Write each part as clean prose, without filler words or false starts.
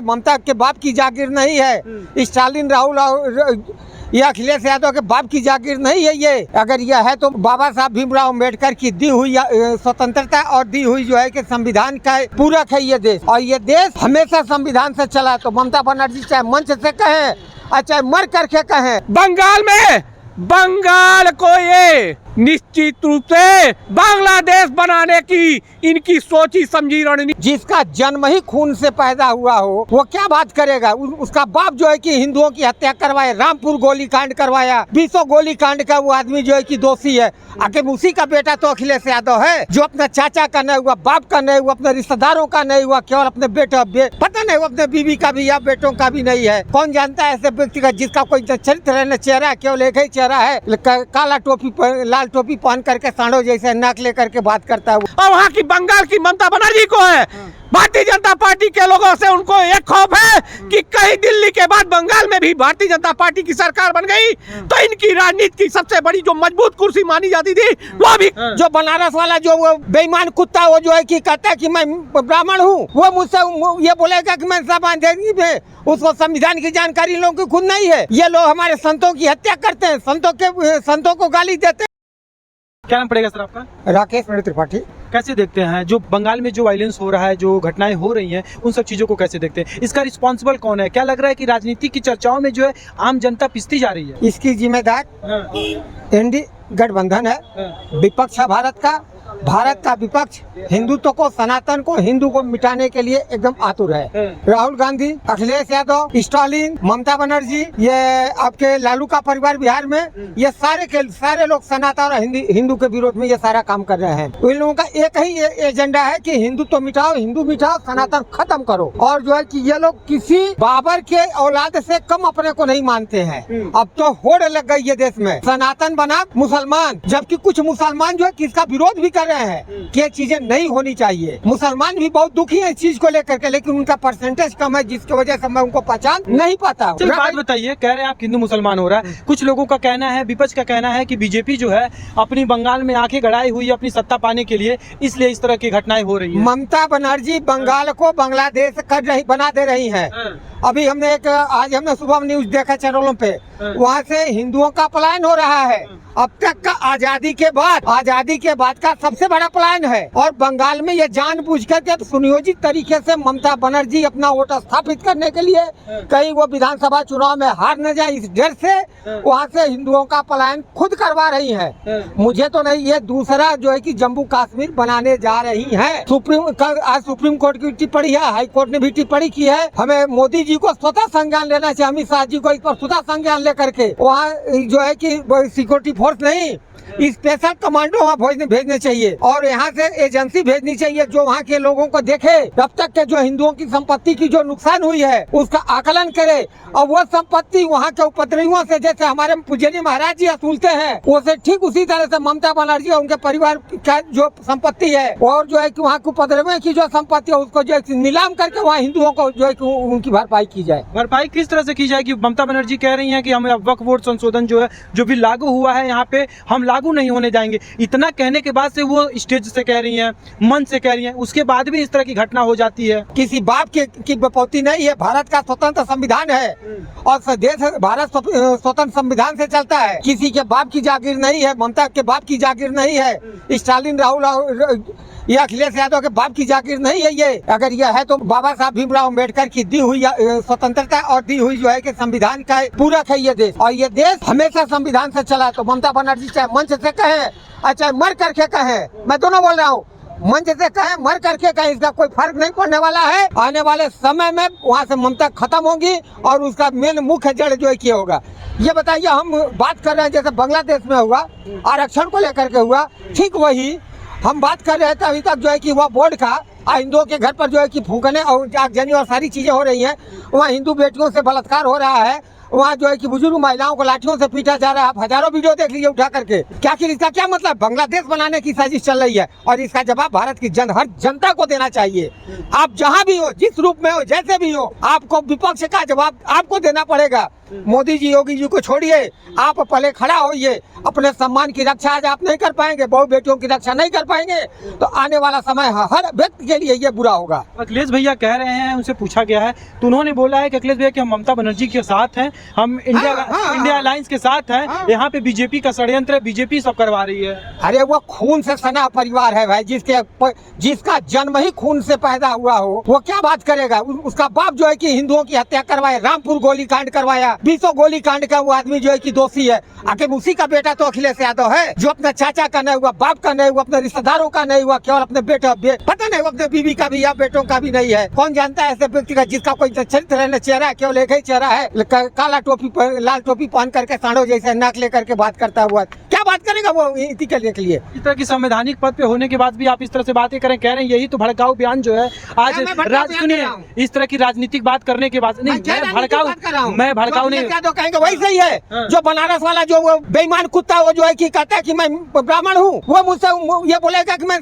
ममता के बाप की जागीर नहीं है, स्टालिन राहुल और ये अखिलेश यादव के बाप की जागीर नहीं है। ये अगर यह है तो बाबा साहब भीमराव अम्बेडकर की दी हुई स्वतंत्रता और दी हुई जो है कि संविधान का पूरक है ये देश, और ये देश हमेशा संविधान से चला। तो ममता बनर्जी चाहे मंच से कहें और चाहे मर करके कहें, बंगाल को ये निश्चित रूप से बांग्लादेश बनाने की इनकी सोची समझी रणनीति। जिसका जन्म ही खून से पैदा हुआ हो वो क्या बात करेगा। उसका बाप जो है कि हिंदुओं की हत्या करवाए, रामपुर गोलीकांड करवाया, 20 गोलीकांड का वो आदमी जो है कि दोषी है। आखिर उसी का बेटा तो अखिलेश यादव है, जो अपने चाचा का नहीं हुआ, बाप का नहीं हुआ, अपने रिश्तेदारों का नहीं हुआ, केवल अपने बेटा पता नहीं, वो अपने बीवी का भी या बेटों का भी नहीं है। कौन जानता है ऐसे व्यक्ति का जिसका कोई चरित्र है न चेहरा, केवल एक ही चेहरा है, काला टोपी लाल टोपी पहन करके सांडो जैसे नाक लेकर के बात करता है। और वहाँ की बंगाल की ममता बनर्जी को है, भारतीय जनता पार्टी के लोगों से उनको एक खौफ है कि कहीं दिल्ली के बाद बंगाल में भी भारतीय जनता पार्टी की सरकार बन गई तो इनकी राजनीति की सबसे बड़ी जो मजबूत कुर्सी मानी जाती थी वो भी। जो बनारस वाला जो वो बेईमान कुत्ता वो जो है कि कहता है कि मैं ब्राह्मण हूँ, वो मुझसे ये बोलेगा कि मैं समाज में, उसको संविधान की जानकारी लोगों की खुद नहीं है। ये लोग हमारे संतों की हत्या करते हैं, संतों को गाली देते हैं। क्या नाम पड़ेगा सर आपका? राकेश त्रिपाठी। कैसे देखते हैं जो बंगाल में जो वायलेंस हो रहा है, जो घटनाएं हो रही हैं, उन सब चीजों को कैसे देखते हैं? इसका रिस्पॉन्सिबल कौन है? क्या लग रहा है कि राजनीति की चर्चाओं में जो है आम जनता पिसती जा रही है? इसकी जिम्मेदार एनडीए गठबंधन है, विपक्ष है भारत का विपक्ष हिंदुत्व को, सनातन को, हिंदू को मिटाने के लिए एकदम आतुर है। राहुल गांधी, अखिलेश यादव, स्टालिन, ममता बनर्जी, ये आपके लालू का परिवार बिहार में, ये सारे लोग सनातन और हिंदू के विरोध में ये सारा काम कर रहे हैं। इन लोगों का एक ही एजेंडा है कि हिंदुत्व मिटाओ, हिंदू मिटाओ, सनातन खत्म करो। और जो है कि ये लोग किसी बाबर के औलाद से कम अपने को नहीं मानते हैं। अब तो होड़ लग गई है देश में, सनातन बना मुसलमान, जबकि कुछ मुसलमान जो है किसका विरोध भी कर रहे हैं कि ये चीजें नहीं होनी चाहिए। मुसलमान भी बहुत दुखी है इस चीज को लेकर के, लेकिन उनका परसेंटेज कम है जिसकी वजह से मैं उनको पहचान नहीं पाता। बात बताइए, कह रहे हैं आप हिंदू मुसलमान हो रहा है, कुछ लोगों का कहना है, विपक्ष का कहना है कि बीजेपी जो है अपनी बंगाल में आंखें गड़ाई हुई है अपनी सत्ता पाने के लिए, इसलिए इस तरह की घटनाएं हो रही है। ममता बनर्जी बंगाल को बांग्लादेश बना दे रही है। अभी आज हमने सुबह न्यूज देखा चैनलों पे, वहाँ से हिंदुओं का पलायन हो रहा है। अब तक का आजादी के बाद का सबसे बड़ा पलायन है। और बंगाल में ये जानबूझकर के सुनियोजित तरीके से ममता बनर्जी अपना वोट स्थापित करने के लिए कहीं वो विधानसभा चुनाव में हार न जाए, इस डर से वहाँ से हिंदुओं का पलायन खुद करवा रही है। मुझे तो नहीं, ये दूसरा जो है कि जम्मू कश्मीर बनाने जा रही है। आज सुप्रीम कोर्ट की टिप्पणी है, हाई कोर्ट ने भी टिप्पणी की है। हमें मोदी जी को स्वतः संज्ञान लेना चाहिए, अमित शाह जी को इस पर स्वतः संज्ञान लेकर के वहाँ जो है कि सिक्योरिटी फोर्स नहीं, स्पेशल कमांडो वहाँ भेजने चाहिए और यहाँ से एजेंसी भेजनी चाहिए जो वहाँ के लोगों को देखे, अब तक के जो हिंदुओं की संपत्ति की जो नुकसान हुई है उसका आकलन करे, और वो संपत्ति वहाँ के उपद्रवियों से, जैसे हमारे पूजनीय महाराज जी असूलते हैं, उसे ठीक उसी तरह से ममता बनर्जी और उनके परिवार का जो संपत्ति है और जो है कि वहाँ के उपद्रवियों की जो संपत्ति है उसको जो है नीलाम करके वहाँ हिंदुओं को जो है कि उनकी भरपाई की जाए। भरपाई किस तरह से की जाएगी? ममता बनर्जी कह रही है कि हमें वक्फ बोर्ड संशोधन जो है, जो भी लागू हुआ है यहाँ पे, हम लागू नहीं होने जाएंगे। इतना कहने के बाद से वो स्टेज से कह रही हैं, मन से कह रही हैं, उसके बाद भी इस तरह की घटना हो जाती है। किसी बाप की बपौती नहीं है। भारत का स्वतंत्र संविधान है और देश भारत स्वतंत्र संविधान से चलता है। किसी के बाप की जागीर नहीं है, ममता के बाप की जागीर नहीं है, स्टालिन राहुल और ये अखिलेश यादव के बाप की जागीर नहीं है। ये अगर यह है तो बाबा साहब भीमराव अम्बेडकर की दी हुई स्वतंत्रता और दी हुई जो है कि संविधान का पूरक है ये देश, और ये देश हमेशा संविधान से चला। तो ममता बनर्जी चाहे मंच से कहें और चाहे मर करके कहें, मैं दोनों बोल रहा हूँ, मंच से कहें मर करके कहें, इसका कोई फर्क नहीं पड़ने वाला है। आने वाले समय में वहाँ से ममता खत्म होगी और उसका मेन मुख्य जड़ जो है क्या होगा। ये बताइए, हम बात कर रहे हैं जैसे बांग्लादेश में हुआ आरक्षण को लेकर के हुआ, ठीक वही हम बात कर रहे थे अभी तक जो है कि वह बोर्ड का हिंदुओं के घर पर जो है कि फूकने और आगजनी और सारी चीजें हो रही हैं। वहाँ हिंदू बेटियों से बलात्कार हो रहा है, वहाँ जो है कि बुजुर्ग महिलाओं को लाठियों से पीटा जा रहा है। आप हजारों वीडियो देख लीजिए उठा करके। क्या कि इसका क्या मतलब? बांग्लादेश बनाने की साजिश चल रही है और इसका जवाब भारत की हर जनता को देना चाहिए। आप जहाँ भी हो, जिस रूप में हो, जैसे भी हो, आपको विपक्ष का जवाब आपको देना पड़ेगा। मोदी जी योगी जी को छोड़िए, आप पहले खड़ा होइए। अपने सम्मान की रक्षा आज आप नहीं कर पाएंगे, बहु बेटियों की रक्षा नहीं कर पाएंगे, तो आने वाला समय हर व्यक्ति के लिए ये बुरा होगा। अखिलेश भैया कह रहे हैं, उनसे पूछा गया है तो उन्होंने बोला है कि अखिलेश भैया कि हम ममता बनर्जी के साथ हैं, हम इंडिया अलायंस के साथ हैं, यहाँ पे बीजेपी का षड्यंत्र है, बीजेपी सब करवा रही है। अरे वो खून से सना परिवार है भाई, जिसका जन्म ही खून से पैदा हुआ हो, वो क्या बात करेगा। उसका बाप जो है कि हिंदुओं की हत्या करवाया, रामपुर गोली कांड करवाया, 20 गोली कांड का वो आदमी जो है कि दोषी है। आखिर उसी का बेटा तो अखिलेश यादव है, जो अपने चाचा का नहीं हुआ, बाप का नहीं हुआ, अपने रिश्तेदारों का नहीं हुआ, केवल अपने बेटा पता नहीं अपने बीवी का भी या बेटों का भी नहीं है। कौन जानता है ऐसे व्यक्ति का जिसका कोई चरित्र न चेहरा है, केवल एक ही चेहरा है, काला टोपी लाल टोपी पहन करके सांडो जैसे नाक लेकर के बात करता हुआ, क्या बात करेगा वो इसी के लिए। इस तरह की संवैधानिक पद पे होने के बाद भी आप इस तरह से बातें करें, कह रहे हैं यही तो भड़काऊ बयान जो है आज सुनिए, इस तरह की राजनीतिक बात करने के बाद नहीं, मैं भड़काऊ नहीं तो कहेंगे वही सही है। जो बनारस वाला जो वो बेईमान कुत्ता वो जो है कि कहता है कि मैं ब्राह्मण हूँ, वो मुझसे ये बोलेगा कि मैं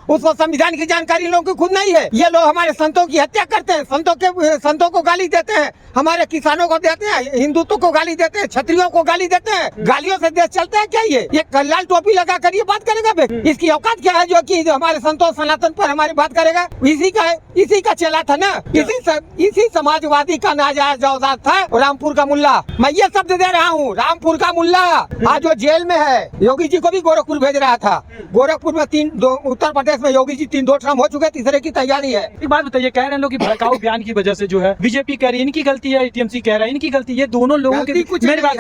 उसको संविधान की जानकारी लोगों की खुद नहीं है। ये लोग हमारे संतों की हत्या करते हैं, संतों को गाली देते हैं, हमारे किसानों को देते हैं, हिंदुत्व को गाली देते हैं, क्षत्रियों को गाली देते हैं। गालियों से देश चलता है क्या? ये लाल टोपी लगा कर ये बात करेगा? इसकी औकात क्या है जो कि हमारे संतों सनातन पर हमारी बात करेगा? इसी का चेला था ना, इसी समाजवादी का नाजायज औजाद था रामपुर का मुल्ला। मैं ये शब्द दे रहा हूँ, रामपुर का मुल्ला आज जो जेल में है। योगी जी को भी गोरखपुर भेज रहा था। गोरखपुर में उत्तर प्रदेश में योगी जी 2 टर्म हो चुके, तीसरे की तैयारी है। एक बात बताइए, कह रहे हैं लोग कि भड़काऊ बयान की वजह से जो है बीजेपी कह रही है इनकी गलती है, टीएमसी कह रहा है इनकी गलती। ये दोनों लोगों के मेरी बात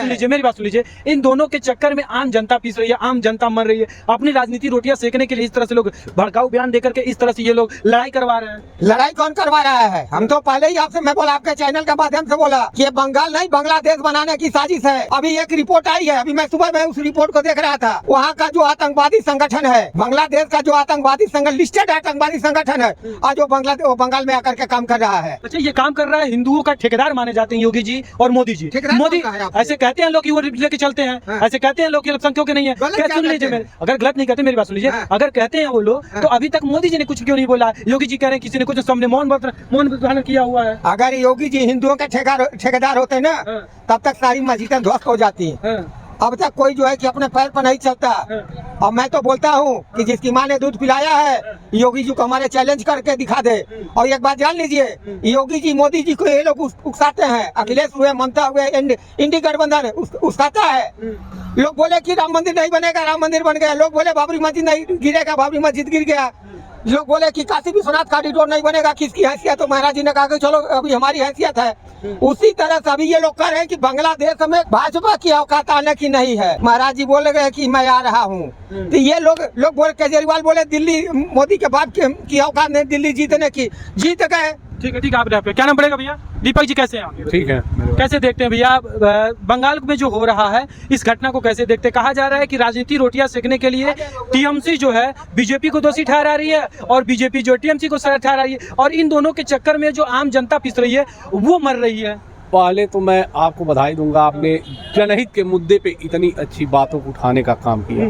सुन लीजिए, इन दोनों के चक्कर में आम जनता पीस रही है, आम जनता मर रही है। अपनी राजनीति रोटियां सेकने के लिए इस तरह से लोग भड़काऊ बयान देकर के इस तरह से ये लोग लड़ाई करवा रहे हैं। लड़ाई कौन करवा रहा है? हम तो पहले ही आपसे मैं बोला, आपके चैनल के माध्यम से बोला कि ये बंगाल नहीं बांग्लादेश बनाने की साजिश है। अभी एक रिपोर्ट आई है, अभी मैं सुबह में उस रिपोर्ट को देख रहा था। वहाँ का जो आतंकवादी संगठन है, बांग्लादेश का जो आतंकवादी लिस्टेड आतंकवादी संगठन है, आज वो बंगाल में आकर के काम कर रहा है। अच्छा, ये काम कर रहा है, हिंदुओं का ठेकेदार माने जाते हैं योगी जी और मोदी जी। मोदी ऐसे कहते हैं लोग कि वो लेके चलते हैं, ऐसे कहते हैं लोग कि अल्पसंख्यक नहीं है। सुन लीजिए, अगर गलत नहीं कहते मेरी बात सुन लीजिए, अगर कहते हैं वो लोग तो अभी तक मोदी जी ने कुछ क्यों नहीं बोला? योगी जी कह रहे हैं किसी ने कुछ सामने मौन धारण किया हुआ है। अगर योगी जी हिंदुओं के ठेकेदार होते ना, तब तक सारी मस्जिदें ध्वस्त हो जाती हैं। अब तक कोई जो है कि अपने पैर पर नहीं चलता। और मैं तो बोलता हूँ कि जिसकी माँ ने दूध पिलाया है, योगी जी को हमारे चैलेंज करके दिखा दे। और एक बात जान लीजिए, योगी जी मोदी जी को ये लोग उकसाते हैं, अखिलेश हुए, ममता हुए, इंडी गठबंधन उकसाता है। लोग बोले कि राम मंदिर नहीं बनेगा, राम मंदिर बन गया। लोग बोले बाबरी मस्जिद नहीं गिरेगा, बाबरी मस्जिद गिर गया। लोग बोले कि काशी विश्वनाथ कॉरिडोर नहीं बनेगा, किसकी हैसियत? तो महाराज जी ने कहा कि चलो अभी हमारी हैसियत है। उसी तरह से अभी ये लोग कह रहे हैं कि बांग्लादेश में भाजपा की औकात आने की नहीं है। महाराज जी बोल रहे हैं कि मैं आ रहा हूँ। तो ये लोग बोले, केजरीवाल बोले दिल्ली मोदी के बाप की औकात नहीं दिल्ली जीतने की, जीत गए। ठीक है, आप क्या नाम पड़ेगा भैया? दीपक जी कैसे हैं आप? ठीक है। कैसे देखते हैं भैया बंगाल में जो हो रहा है, इस घटना को कैसे देखते हैं? कहा जा रहा है कि राजनीति रोटियां सेकने के लिए टीएमसी जो है बीजेपी को दोषी ठहरा रही है और बीजेपी जो टीएमसी को ठहरा रही है, और इन दोनों के चक्कर में जो आम जनता पिस रही है वो मर रही है। पहले तो मैं आपको बधाई दूंगा, आपने जनहित के मुद्दे पे इतनी अच्छी बातों को उठाने का काम किया।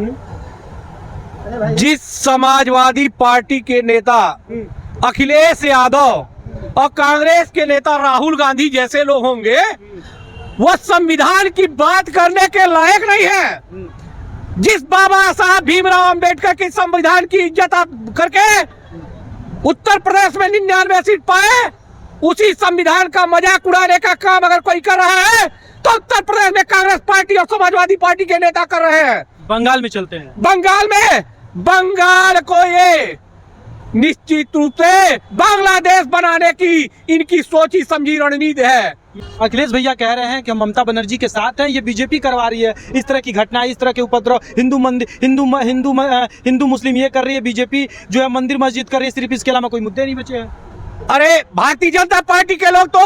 जिस समाजवादी पार्टी के नेता अखिलेश यादव और कांग्रेस के नेता राहुल गांधी जैसे लोग होंगे, वो संविधान की बात करने के लायक नहीं है। जिस बाबा साहब भीमराव अंबेडकर के संविधान की इज्जत करके उत्तर प्रदेश में 99 सीट पाए, उसी संविधान का मजाक उड़ाने का काम अगर कोई कर रहा है तो उत्तर प्रदेश में कांग्रेस पार्टी और समाजवादी पार्टी के नेता कर रहे हैं। बंगाल में चलते हैं, बंगाल को ये निश्चित रूप से बांग्लादेश बनाने की इनकी सोची समझी रणनीति है। अखिलेश भैया कह रहे हैं कि हम ममता बनर्जी के साथ हैं, ये बीजेपी करवा रही है इस तरह की घटना, इस तरह के उपद्रव। हिंदू मुस्लिम ये कर रही है, बीजेपी जो है मंदिर मस्जिद कर रही है, सिर्फ इसके अलावा कोई मुद्दे नहीं बचे हैं। अरे भारतीय जनता पार्टी के लोग तो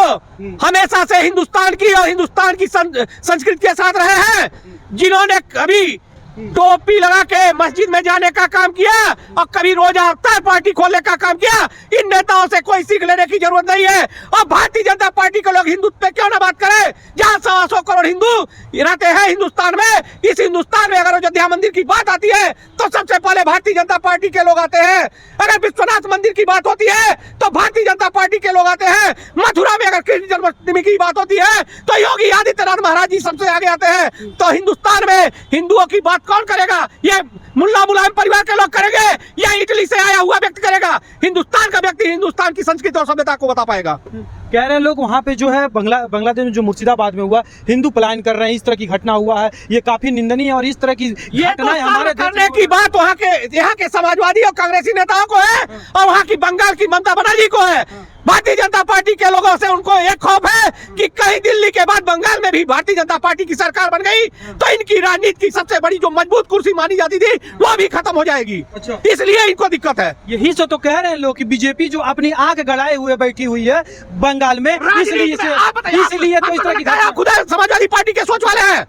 हमेशा से हिंदुस्तान की और हिंदुस्तान की संस्कृति के साथ रहे हैं। जिन्होंने कभी टोपी लगा के मस्जिद में जाने का काम किया और कभी रोजा अफ्तार पार्टी खोलने का काम किया। इन नेताओं से कोई सीख लेने की जरूरत नहीं है। और भारतीय जनता पार्टी के लोग हिंदुत्व पे क्यों ना बात करें, जहां 125 करोड़ हिंदू रहते हैं हिंदुस्तान में। इस हिंदुस्तान में अगर अयोध्या मंदिर की बात आती है तो सबसे पहले भारतीय जनता पार्टी के लोग आते हैं। अगर विश्वनाथ मंदिर की बात होती है तो भारतीय जनता पार्टी के लोग आते हैं। मथुरा में अगर कृष्ण जन्माष्टमी की बात होती है तो योगी आदित्यनाथ महाराज जी सबसे आगे आते हैं। तो हिंदुस्तान में हिंदुओं की बात कौन करेगा? ये मुल्ला मुलायम परिवार के लोग करेंगे या इटली से आया हुआ व्यक्ति करेगा? हिंदुस्तान का व्यक्ति हिंदुस्तान की संस्कृति और सभ्यता को बता पाएगा। कह रहे हैं लोग वहाँ पे जो है बांग्लादेश में जो मुर्शिदाबाद में हुआ, हिंदू पलायन कर रहे हैं, इस तरह की घटना हुआ है, ये काफी निंदनीय है। और इस तरह की घटनाएं हमारे करने की बात वहाँ के यहाँ के समाजवादी और कांग्रेसी नेताओं को है और वहाँ की बंगाल की ममता बनर्जी को है। भारतीय जनता पार्टी के लोगों से उनको एक खौफ है कि कहीं दिल्ली के बाद बंगाल में भी भारतीय जनता पार्टी की सरकार बन गई तो इनकी राजनीति की सबसे बड़ी जो मजबूत कुर्सी मानी जाती थी वो भी खत्म हो जाएगी। अच्छा। इसलिए इनको दिक्कत है। यही तो कह रहे हैं लोग कि बीजेपी जो अपनी आंख गड़ाए हुए बैठी हुई है बंगाल में, इसलिए तो इस तरह की आप खुद समाजवादी पार्टी के सोच वाले हैं।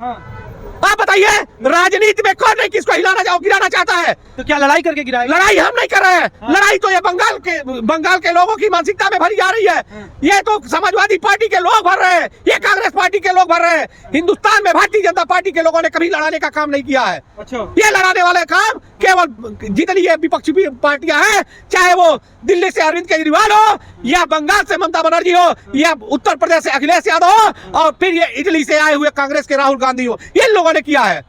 आप बताइए, राजनीति में कौन नहीं किसको गिराना चाहता है? तो क्या लड़ाई करके गिराए? लड़ाई हम नहीं कर रहे हैं। लड़ाई तो ये बंगाल के लोगों की मानसिकता में भरी जा रही है। ये तो समाजवादी पार्टी के लोग भर रहे हैं, ये कांग्रेस पार्टी के लोग भर रहे हैं। हिंदुस्तान में भारतीय जनता पार्टी के लोगों ने कभी लड़ाने का काम नहीं किया है। अच्छा। ये लड़ाने वाले काम केवल जितनी ये विपक्षी पार्टियां हैं, चाहे वो दिल्ली से अरविंद केजरीवाल हो या बंगाल से ममता बनर्जी हो या उत्तर प्रदेश से अखिलेश यादव हो और फिर ये इटली से आए हुए कांग्रेस के राहुल गांधी हो, इन लोगों ने किया है।